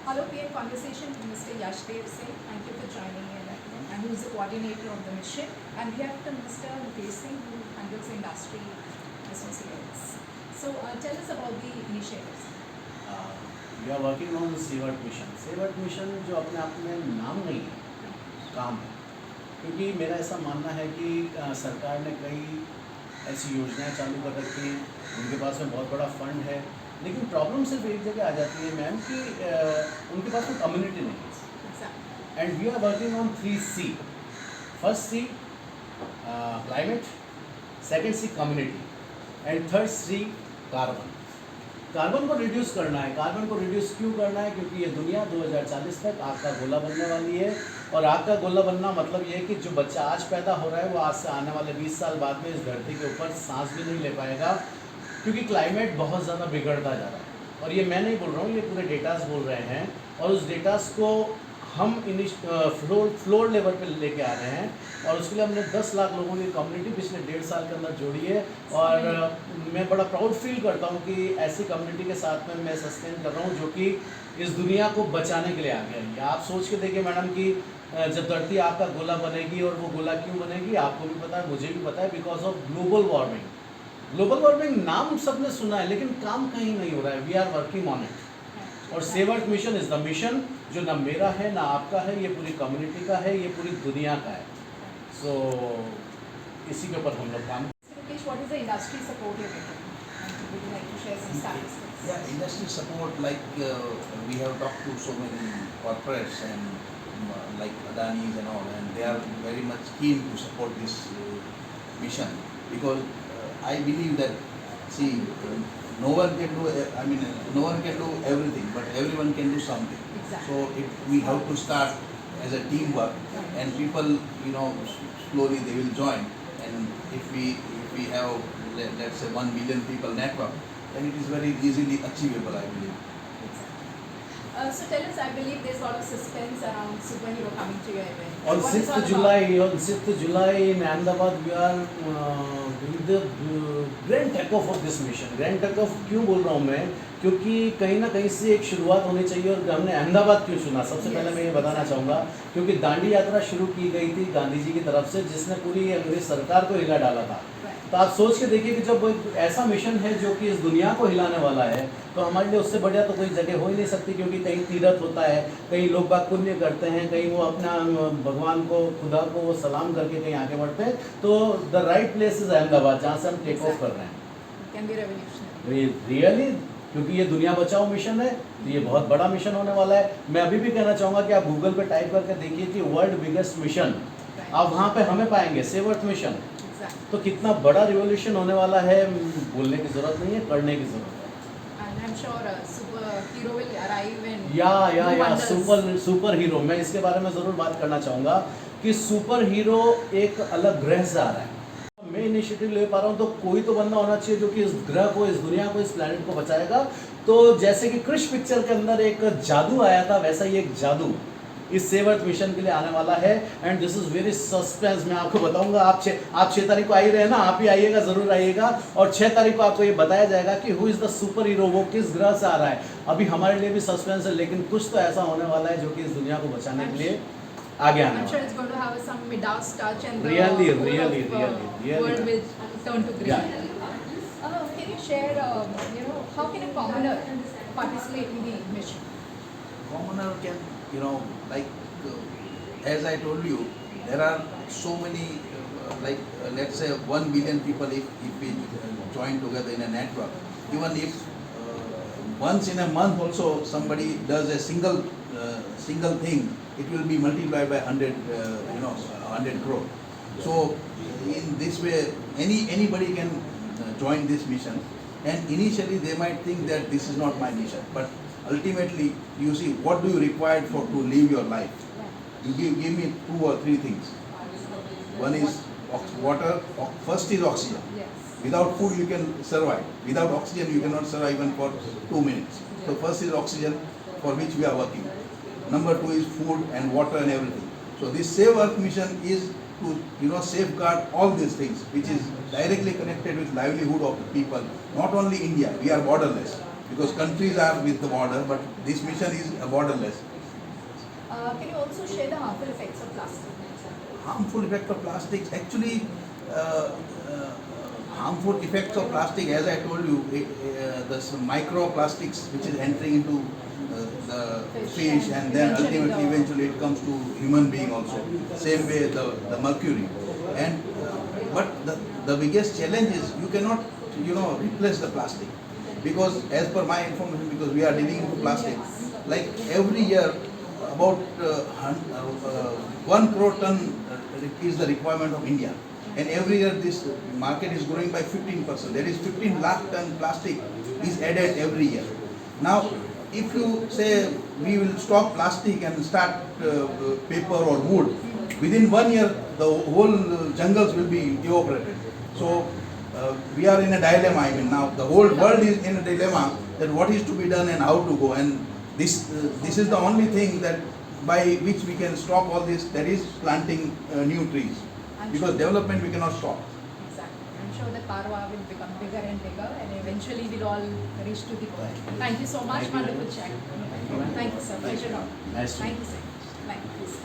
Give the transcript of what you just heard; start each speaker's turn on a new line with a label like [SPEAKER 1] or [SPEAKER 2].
[SPEAKER 1] European conversation with Mr. Yashdev Singh. Thank you for joining in, and who is the coordinator of the mission. And we have Mr. Mukesh Singh, who handles the industry associates. So tell us about the initiatives.
[SPEAKER 2] We are working on the Severt mission. Severt mission जो अपने आप में नाम नहीं है, काम है. क्योंकि मेरा ऐसा मानना है कि सरकार ने कई ऐसी योजनाएं चालू कर रखी हैं, उनके पास में बहुत बड़ा फंड है, लेकिन प्रॉब्लम सिर्फ एक जगह आ जाती है मैम कि उनके पास कोई कम्युनिटी नहीं है. And we are working on 3C. First C climate, second C community, and third C carbon. Carbon को रिड्यूस करना है. कार्बन को रिड्यूस क्यों करना है? क्योंकि ये दुनिया 2040 तक आग का गोला बनने वाली है. और आग का गोला बनना मतलब ये है कि जो बच्चा आज पैदा हो रहा है वो आज से आने वाले 20 साल बाद में इस धरती के ऊपर सांस भी नहीं ले पाएगा, क्योंकि क्लाइमेट बहुत ज़्यादा बिगड़ता जा रहा है. और ये मैं नहीं बोल रहा हूँ, ये पूरे डेटास बोल रहे हैं. और उस डेटास को हम फ्लोर लेवल पे लेके आ रहे हैं. और उसके लिए हमने 10 लाख लोगों की कम्युनिटी पिछले 1.5 साल के अंदर जोड़ी है. और मैं बड़ा प्राउड फील करता हूँ कि ऐसी कम्युनिटी के साथ में मैं सस्टेन कर रहा हूँ जो कि इस दुनिया को बचाने के लिए आ गया है. आप सोच के देखिए मैडम कि जब धरती आपका गोला बनेगी, और वो गोला क्यों बनेगी आपको भी पता है, मुझे भी पता है, because of global warming. Global warming नाम सबने सुना है, लेकिन काम कहीं नहीं हो रहा है. We are working on it. और सेवर्ट मिशन इज़ द मिशन जो ना मेरा है ना आपका है, ये पूरी कम्युनिटी का है, ये पूरी दुनिया का है. सो इसी के ऊपर हम लोग काम.
[SPEAKER 1] Mukesh, what is the industry support you're getting? And would you like to share some statistics?
[SPEAKER 3] Yeah, industry support, like we have talked to so many corporates and like Adani's and all, and they are very much keen to support this mission, because I believe that, see, no one can do, no one can do everything, but everyone can do something.
[SPEAKER 1] Exactly.
[SPEAKER 3] So we have to start as a teamwork, and people, slowly they will join. And if we have, let's say, 1 million people network, then it is very easily achievable, I believe.
[SPEAKER 1] So tell us, I believe there's a lot of suspense around superhero coming to your event.
[SPEAKER 2] On
[SPEAKER 1] What is
[SPEAKER 2] 6th
[SPEAKER 1] all about?
[SPEAKER 2] July in Ahmedabad we are doing the grand takeoff of this mission. Grand takeoff क्यों बोल रहा हूँ मैं? क्योंकि कहीं ना कहीं से एक शुरुआत होनी चाहिए. और हमने अहमदाबाद क्यों चुना, सबसे पहले मैं ये बताना चाहूँगा, क्योंकि दांडी यात्रा शुरू की गई थी गांधी जी की तरफ से, जिसने पूरी अंग्रेज सरकार को हिला डाला था. तो आप सोच के देखिए कि जब ऐसा मिशन है जो कि इस दुनिया को हिलाने वाला है, तो हमारे लिए उससे बढ़िया तो कोई जगह हो ही नहीं सकती. क्योंकि कहीं तीरथ होता है, कहीं लोग बाग पुण्य करते हैं, कहीं वो अपना भगवान को, खुदा को वो सलाम करके कहीं आगे बढ़ते हैं. तो the right place is Ahmedabad, जहाँ से हम टेक ऑफ कर रहे हैं.
[SPEAKER 1] Can be revolutionary.
[SPEAKER 2] रियली, क्योंकि ये दुनिया बचाओ मिशन है, तो ये बहुत बड़ा मिशन होने वाला है. मैं अभी भी कहना चाहूँगा कि आप गूगल पे टाइप करके देखिए कि वर्ल्ड बिगेस्ट मिशन, आप वहाँ पे हमें पाएंगे, सेवर्ट मिशन. तो कितना बड़ा रिवोल्यूशन होने वाला है, बोलने की जरूरत नहीं है, करने की जरूरत है.
[SPEAKER 1] And I'm sure superhero will arrive and
[SPEAKER 2] या
[SPEAKER 1] do wonders.
[SPEAKER 2] सुपर हीरो, मैं इसके बारे में ज़रूर बात करना चाहूँगा कि सुपर हीरो एक अलग ग्रह से आ रहा है. मैं इनिशिएटिव ले पा रहा हूँ, तो कोई तो बंदा होना चाहिए जो कि इस ग्रह को, इस दुनिया को, इस प्लेनेट को बचाएगा. तो जैसे कि क्रिश पिक्चर के अंदर एक जादू आया था, वैसा ही एक जादू इस सेवर्ट मिशन के लिए आने वाला है. And this is very suspense. मैं आपको बताऊंगा, आप 6 तारीख को आई रहे ना, आप ही आइएगा, ज़रूर आइएगा. और 6 तारीख को आपको ये बताया जाएगा कि who is the super hero, वो किस ग्रह से आ रहा है. अभी हमारे लिए भी सस्पेंस है, लेकिन कुछ तो ऐसा होने वाला है जो कि इस दुनिया को बचाने के लिए आगे आने
[SPEAKER 1] I'm
[SPEAKER 2] वाला
[SPEAKER 1] sure
[SPEAKER 2] है.
[SPEAKER 1] it's going to have some Midas touch, and the
[SPEAKER 2] Really.
[SPEAKER 1] world will turn to green.
[SPEAKER 2] Yeah.
[SPEAKER 1] Can you share, how can a commoner participate in the mission?
[SPEAKER 3] Commoner can, like, as I told you, there are so many, let's say 1 billion people if we join together in a network. Even if once in a month also somebody does a single thing, it will be multiplied by 100 crore. So in this way, anybody can join this mission. And initially they might think that this is not my mission, but ultimately, you see, what do you require to live your life? You give me 2 or 3 things. One is water. First is oxygen.
[SPEAKER 1] Yes.
[SPEAKER 3] Without food you can survive. Without oxygen you cannot survive even for 2 minutes. So first is oxygen, for which we are working. Number 2 is food and water and everything. So this Save Earth mission is to safeguard all these things, which is directly connected with livelihood of the people. Not only India, we are borderless. because countries are with the border, but this mission is borderless.
[SPEAKER 1] Can you also share the harmful effects of plastic?
[SPEAKER 3] Harmful effect of plastics, actually, harmful effects of plastic, as I told you, this microplastics which is entering into the fish, and then ultimately eventually it comes to human being also. Same way the mercury. And but the biggest challenge is you cannot replace the plastic, because as per my information, because we are dealing with plastic, like every year about 1 crore ton is the requirement of India, and every year this market is growing by 15%. That is 15 lakh ton plastic is added every year. Now, if you say we will stop plastic and start paper or wood, within 1 year the whole jungles will be evaporated. So we are in a dilemma. I mean, now the whole world is in a dilemma that what is to be done and how to go. And this is the only thing that by which we can stop all this. That is planting new trees, because development we cannot stop.
[SPEAKER 1] Exactly. I'm sure that Parwa will become bigger and bigger, and eventually we'll all reach to the goal. Thank you so much,
[SPEAKER 2] Thank you very
[SPEAKER 1] wonderful
[SPEAKER 2] much.
[SPEAKER 1] chat.
[SPEAKER 2] Thank you.
[SPEAKER 1] Thank you, sir.
[SPEAKER 2] Thank
[SPEAKER 1] Pleasure.
[SPEAKER 2] you. Nice to meet
[SPEAKER 1] Thank
[SPEAKER 2] you.
[SPEAKER 1] you, sir. Thank you.